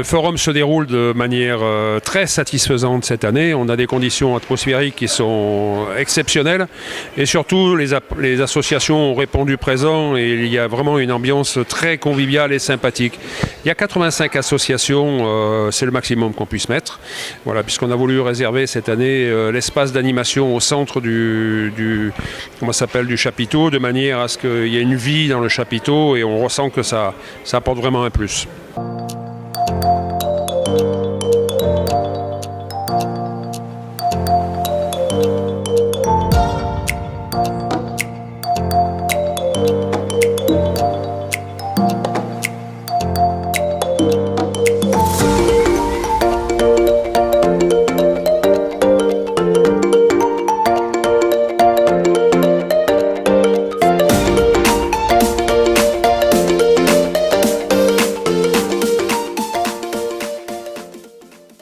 forum se déroule de manière très satisfaisante cette année. On a des conditions atmosphériques qui sont exceptionnelles et surtout les associations ont répondu présent et il y a vraiment une ambiance très conviviale et sympathique. Il y a 85 associations, c'est le maximum qu'on puisse mettre. Voilà, puisqu'on a voulu réserver cette année l'espace d'animation au centre du chapiteau, de manière à ce qu'il y ait une vie dans le chapiteau et on ressent que ça apporte vraiment un plus.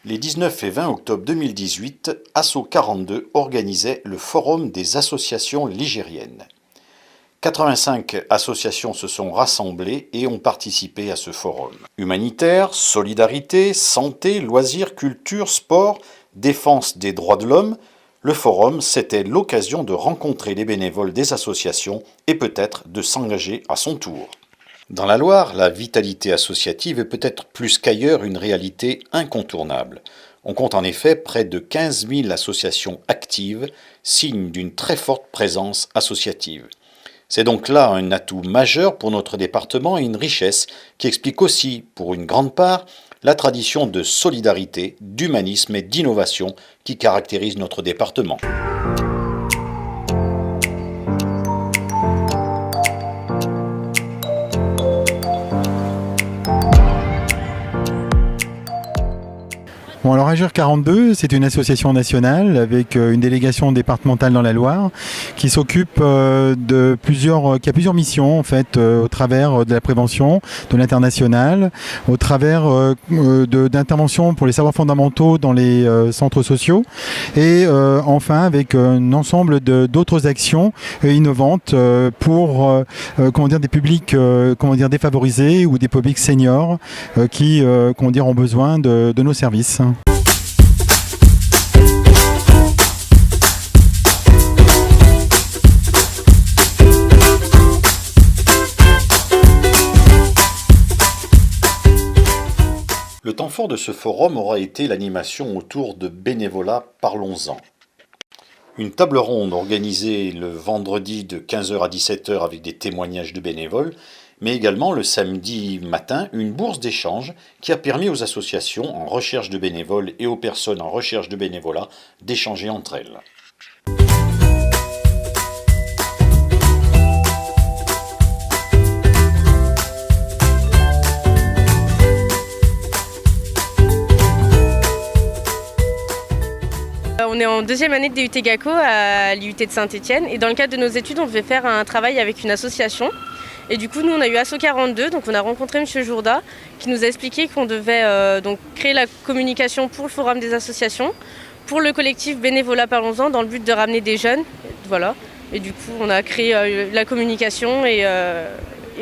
Les 19 et 20 octobre 2018, Asso 42 organisait le Forum des associations ligériennes. 85 associations se sont rassemblées et ont participé à ce forum. Humanitaire, solidarité, santé, loisirs, culture, sport, défense des droits de l'homme, le forum, c'était l'occasion de rencontrer les bénévoles des associations et peut-être de s'engager à son tour. Dans la Loire, la vitalité associative est peut-être plus qu'ailleurs une réalité incontournable. On compte en effet près de 15 000 associations actives, signe d'une très forte présence associative. C'est donc là un atout majeur pour notre département et une richesse qui explique aussi, pour une grande part, la tradition de solidarité, d'humanisme et d'innovation qui caractérise notre département. Bon, alors Agir 42, c'est une association nationale avec une délégation départementale dans la Loire qui s'occupe qui a plusieurs missions en fait au travers de la prévention, de l'international, au travers d'interventions pour les savoirs fondamentaux dans les centres sociaux et enfin avec un ensemble d'autres actions innovantes pour des publics défavorisés ou des publics seniors qui ont besoin de nos services. Le temps fort de ce forum aura été l'animation autour de Bénévolat Parlons-en. Une table ronde organisée le vendredi de 15h à 17h avec des témoignages de bénévoles, mais également le samedi matin une bourse d'échange qui a permis aux associations en recherche de bénévoles et aux personnes en recherche de bénévolat d'échanger entre elles. On est en deuxième année de DUT GACO à l'IUT de Saint-Étienne et dans le cadre de nos études, on devait faire un travail avec une association. Et du coup, nous, on a eu Asso 42, donc on a rencontré M. Jourda qui nous a expliqué qu'on devait donc créer la communication pour le forum des associations, pour le collectif Bénévolat Parlons-en, dans le but de ramener des jeunes. Voilà. Et du coup, on a créé la communication et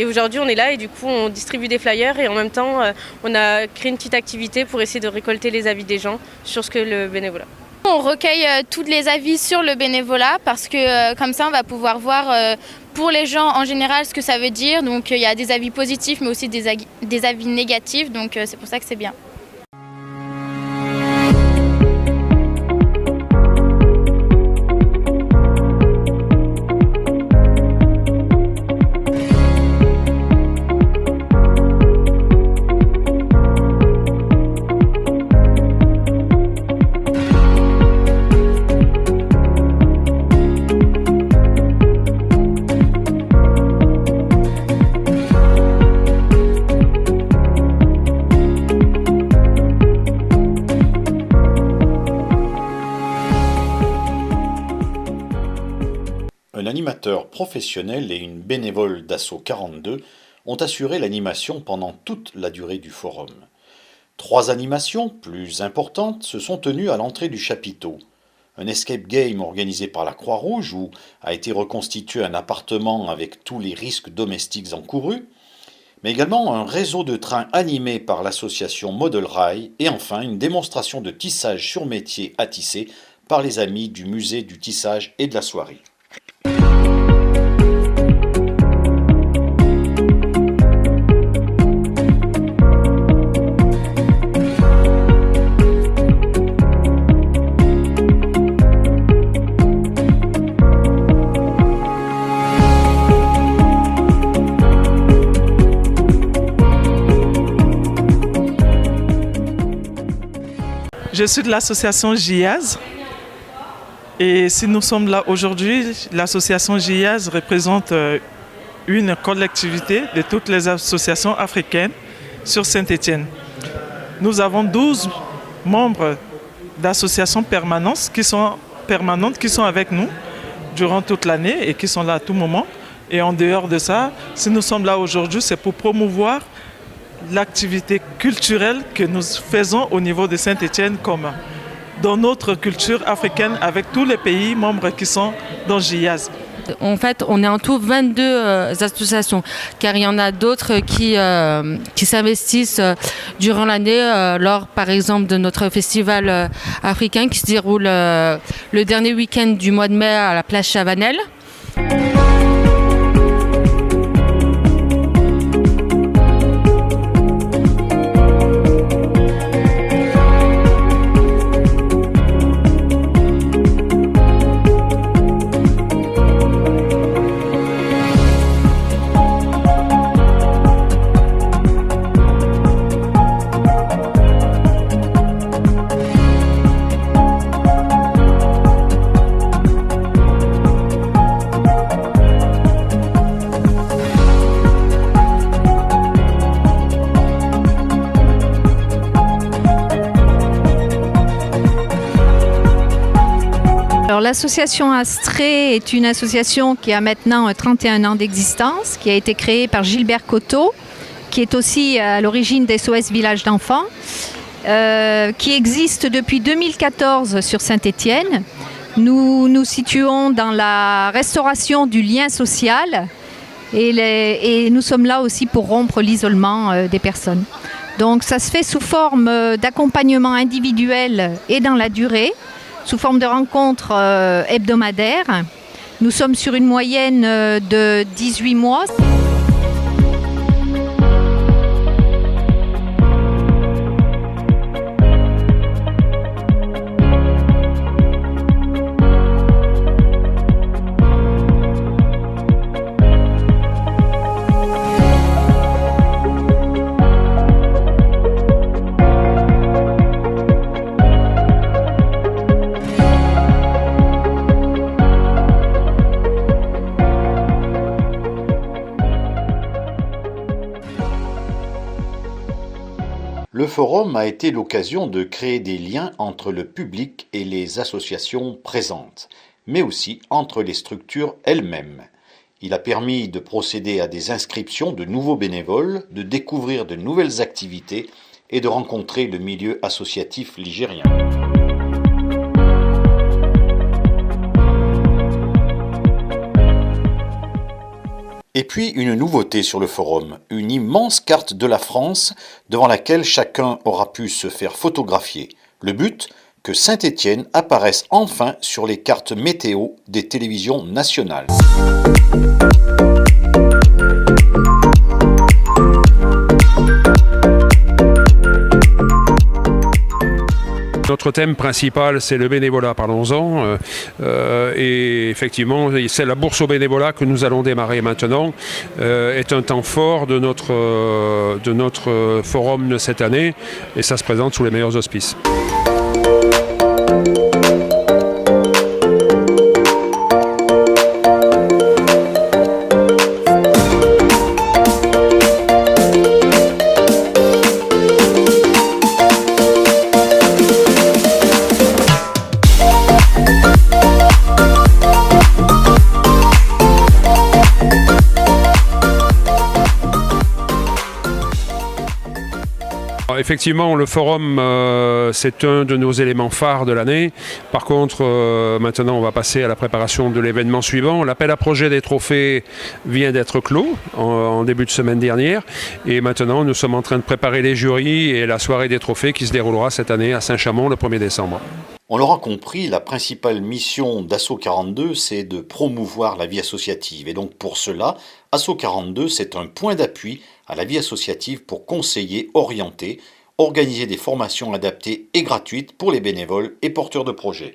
aujourd'hui, on est là et du coup, on distribue des flyers et en même temps, on a créé une petite activité pour essayer de récolter les avis des gens sur ce que le bénévolat. On recueille tous les avis sur le bénévolat parce que comme ça on va pouvoir voir pour les gens en général ce que ça veut dire. Donc il y a des avis positifs mais aussi des avis négatifs, donc c'est pour ça que c'est bien. Un animateur professionnel et une bénévole d'Asso 42 ont assuré l'animation pendant toute la durée du forum. 3 animations plus importantes se sont tenues à l'entrée du chapiteau. Un escape game organisé par la Croix-Rouge où a été reconstitué un appartement avec tous les risques domestiques encourus, mais également un réseau de trains animé par l'association Model Rail et enfin une démonstration de tissage sur métier à tisser par les amis du musée du tissage et de la soierie. Je suis de l'association JIAZ et si nous sommes là aujourd'hui, l'association JIAZ représente une collectivité de toutes les associations africaines sur Saint-Étienne. Nous avons 12 membres d'associations permanentes qui sont avec nous durant toute l'année et qui sont là à tout moment. Et en dehors de ça, si nous sommes là aujourd'hui, c'est pour promouvoir l'activité culturelle que nous faisons au niveau de Saint-Étienne comme dans notre culture africaine avec tous les pays membres qui sont dans JIAZ. En fait, on est en tout 22 associations, car il y en a d'autres qui s'investissent durant l'année, lors par exemple de notre festival africain qui se déroule le dernier week-end du mois de mai à la plage Chavanel. Alors, l'association Astrée est une association qui a maintenant 31 ans d'existence, qui a été créée par Gilbert Coteau, qui est aussi à l'origine des SOS Village d'enfants, qui existe depuis 2014 sur Saint-Étienne. Nous nous situons dans la restauration du lien social et nous sommes là aussi pour rompre l'isolement des personnes. Donc ça se fait sous forme d'accompagnement individuel et dans la durée, sous forme de rencontres hebdomadaires. Nous sommes sur une moyenne de 18 mois. Le forum a été l'occasion de créer des liens entre le public et les associations présentes, mais aussi entre les structures elles-mêmes. Il a permis de procéder à des inscriptions de nouveaux bénévoles, de découvrir de nouvelles activités et de rencontrer le milieu associatif ligérien. Et puis une nouveauté sur le forum, une immense carte de la France devant laquelle chacun aura pu se faire photographier. Le but, que Saint-Étienne apparaisse enfin sur les cartes météo des télévisions nationales. Notre thème principal, c'est le bénévolat, parlons-en. Et effectivement, c'est la bourse au bénévolat que nous allons démarrer maintenant. Est un temps fort de notre forum de cette année et ça se présente sous les meilleurs auspices. effectivement, le forum, c'est un de nos éléments phares de l'année. Par contre, maintenant, on va passer à la préparation de l'événement suivant. L'appel à projet des trophées vient d'être clos en début de semaine dernière. Et maintenant, nous sommes en train de préparer les jurys et la soirée des trophées qui se déroulera cette année à Saint-Chamond le 1er décembre. On l'aura compris, la principale mission d'Asso 42, c'est de promouvoir la vie associative. Et donc pour cela, Asso 42, c'est un point d'appui à la vie associative pour conseiller, orienter, organiser des formations adaptées et gratuites pour les bénévoles et porteurs de projets.